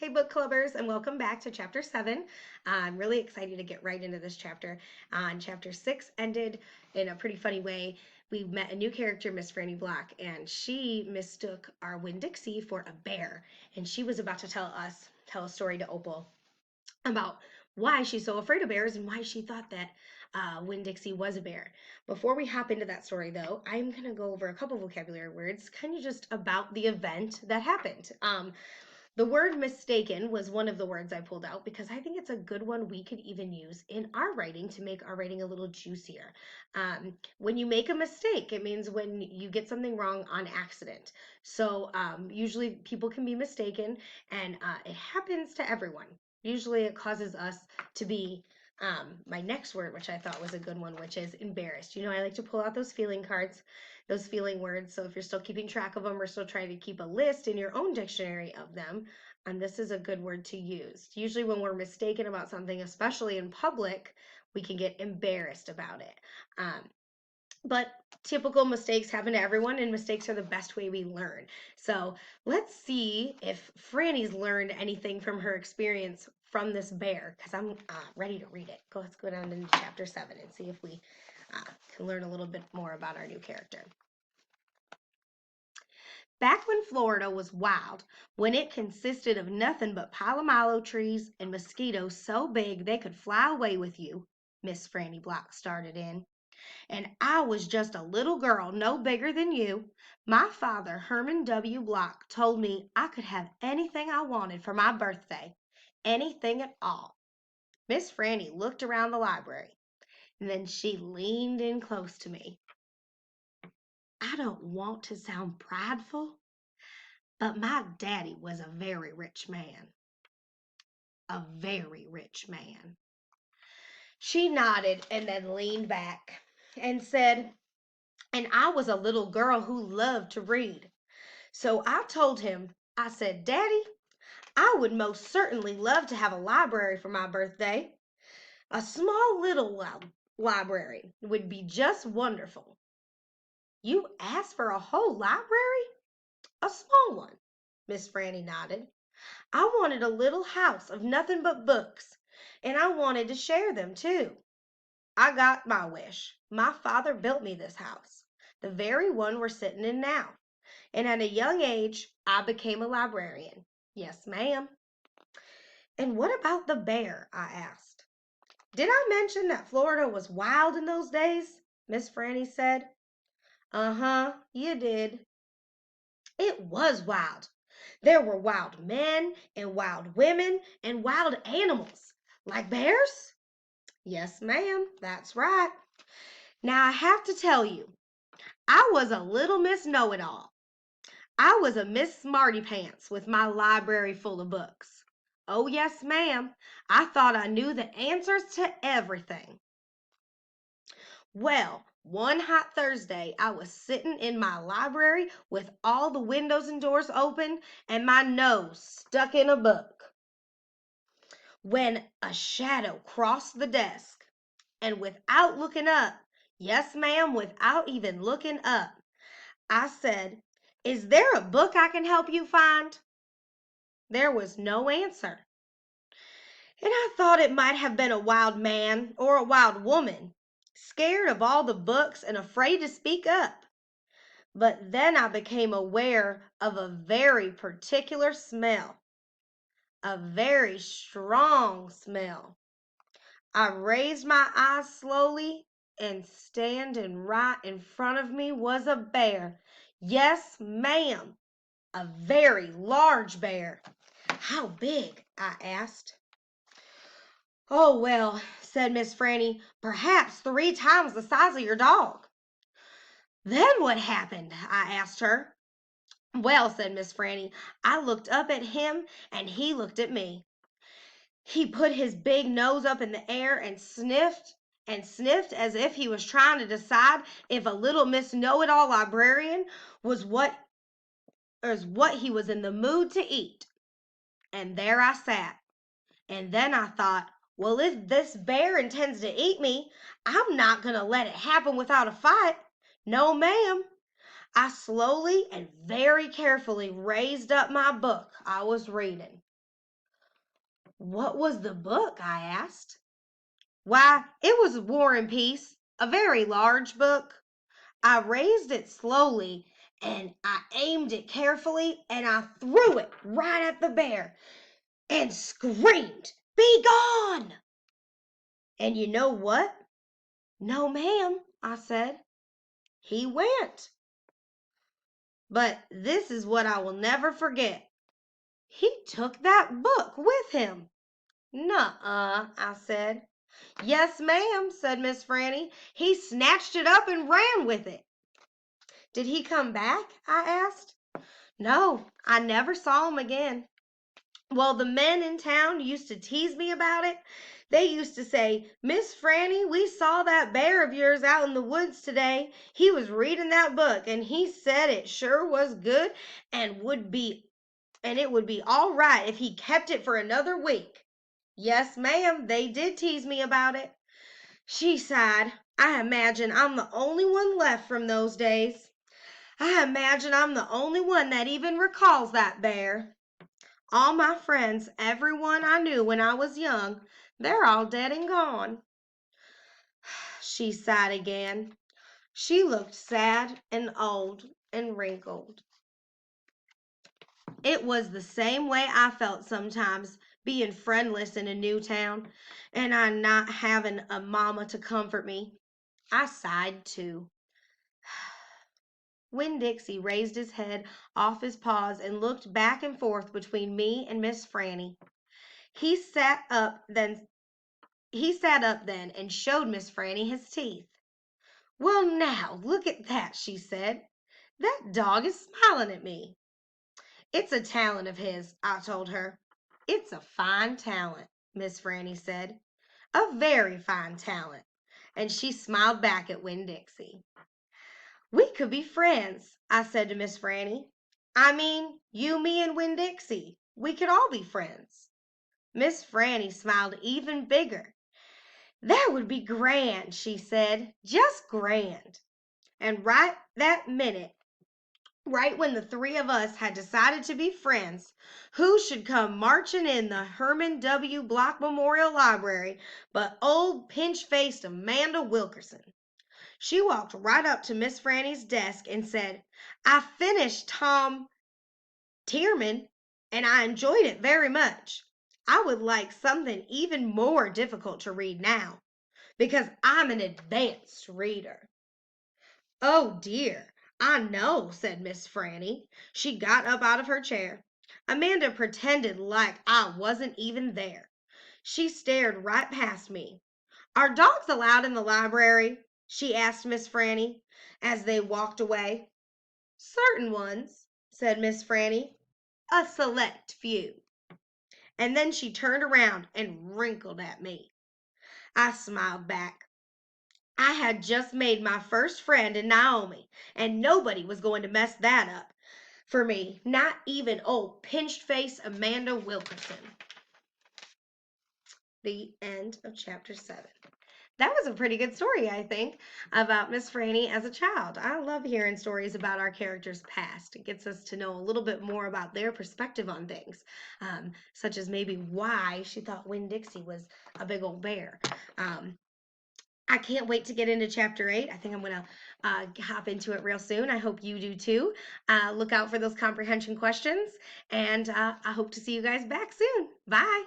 Hey, book clubbers, and welcome back to chapter 7. I'm really excited to get right into this chapter. Chapter 6 ended in a pretty funny way. We met a new character, Miss Franny Black, and she mistook our Winn-Dixie for a bear. And she was about to tell a story to Opal about why she's so afraid of bears and why she thought that Winn-Dixie was a bear. Before we hop into that story, though, I'm going to go over a couple vocabulary words, kind of just about the event that happened. The word mistaken was one of the words I pulled out because I think it's a good one we could even use in our writing to make our writing a little juicier. When you make a mistake, it means when you get something wrong on accident. So usually people can be mistaken, and it happens to everyone. Usually it causes us to be my next word, which I thought was a good one, which is embarrassed. You know, I like to pull out those feeling cards, those feeling words. So if you're still keeping track of them or still trying to keep a list in your own dictionary of them, this is a good word to use. Usually when we're mistaken about something, especially in public, we can get embarrassed about it. But typical mistakes happen to everyone, and mistakes are the best way we learn. So let's see if Franny's learned anything from her experience from this bear, because I'm ready to read it. Let's go down into chapter 7 and see if we can learn a little bit more about our new character. Back when Florida was wild, when it consisted of nothing but palomalo trees and mosquitoes so big they could fly away with you, Miss Franny Block started in. And I was just a little girl no bigger than you. My father, Herman W. Block, told me I could have anything I wanted for my birthday. Anything at all. Miss Franny looked around the library, and then she leaned in close to me. I don't want to sound prideful, but my daddy was a very rich man. A very rich man. She nodded and then leaned back and said, and I was a little girl who loved to read. So I told him, I said, Daddy, I would most certainly love to have a library for my birthday. A small little library would be just wonderful. You asked for a whole library? A small one, Miss Franny nodded. I wanted a little house of nothing but books, and I wanted to share them too. I got my wish. My father built me this house, the very one we're sitting in now. And at a young age, I became a librarian. Yes, ma'am. And what about the bear? I asked. Did I mention that Florida was wild in those days? Miss Franny said. Uh-huh, you did. It was wild. There were wild men and wild women and wild animals. Like bears? Yes, ma'am, that's right. Now I have to tell you, I was a little Miss Know-it-all. I was a Miss Smarty Pants with my library full of books. Oh, yes, ma'am. I thought I knew the answers to everything. Well, one hot Thursday, I was sitting in my library with all the windows and doors open and my nose stuck in a book when a shadow crossed the desk. And without looking up, yes, ma'am, without even looking up, I said, Is there a book I can help you find? There was no answer. And I thought it might have been a wild man or a wild woman, scared of all the books and afraid to speak up. But then I became aware of a very particular smell, a very strong smell. I raised my eyes slowly, and standing right in front of me was a bear. Yes, ma'am, a very large bear. How big? I asked. Oh, well, said Miss Franny, perhaps 3 times the size of your dog. Then what happened? I asked her. Well, said Miss Franny, I looked up at him and he looked at me. He put his big nose up in the air and sniffed as if he was trying to decide if a little Miss Know-it-all librarian was what he was in the mood to eat. And there I sat. And then I thought, well, if this bear intends to eat me, I'm not going to let it happen without a fight. No, ma'am. I slowly and very carefully raised up my book I was reading. What was the book? I asked. Why, it was War and Peace, a very large book. I raised it slowly and I aimed it carefully and I threw it right at the bear and screamed, "Be gone!" And you know what? "No, ma'am," I said. "He went." But this is what I will never forget. He took that book with him. "Nuh-uh," I said. "Yes, ma'am," said Miss Franny. "He snatched it up and ran with it." "Did he come back?" I asked. "No, I never saw him again. Well, the men in town used to tease me about it. They used to say, 'Miss Franny, we saw that bear of yours out in the woods today. He was reading that book, and he said it sure was good and it would be all right if he kept it for another week.' Yes, ma'am, they did tease me about it." She sighed. "I imagine I'm the only one left from those days. I imagine I'm the only one that even recalls that bear. All my friends, everyone I knew when I was young, they're all dead and gone." She sighed again. She looked sad and old and wrinkled. It was the same way I felt sometimes, being friendless in a new town, and I not having a mama to comfort me. I sighed too. Winn-Dixie raised his head off his paws and looked back and forth between me and Miss Franny. He sat up then and showed Miss Franny his teeth. "Well, now, look at that," she said. "That dog is smiling at me." "It's a talent of his," I told her. "It's a fine talent," Miss Franny said. "A very fine talent." And she smiled back at Winn-Dixie. "We could be friends," I said to Miss Franny. "I mean, you, me, and Winn-Dixie. We could all be friends." Miss Franny smiled even bigger. "That would be grand," she said. "Just grand." And right that minute, right when the three of us had decided to be friends, who should come marching in the Herman W. Block Memorial Library but old pinch-faced Amanda Wilkerson. She walked right up to Miss Franny's desk and said, "I finished Tom Tierman, and I enjoyed it very much. I would like something even more difficult to read now, because I'm an advanced reader." "Oh, dear, I know," said Miss Franny. She got up out of her chair. Amanda pretended like I wasn't even there. She stared right past me. "Are dogs allowed in the library?" she asked Miss Franny as they walked away. "Certain ones," said Miss Franny. "A select few." And then she turned around and wrinkled at me. I smiled back. I had just made my first friend in Naomi, and nobody was going to mess that up for me, not even old pinched-face Amanda Wilkerson. The end of chapter 7. That was a pretty good story, I think, about Miss Franny as a child. I love hearing stories about our characters' past. It gets us to know a little bit more about their perspective on things, such as maybe why she thought Winn-Dixie was a big old bear. I can't wait to get into chapter 8. I think I'm going to hop into it real soon. I hope you do too. Look out for those comprehension questions, and I hope to see you guys back soon. Bye.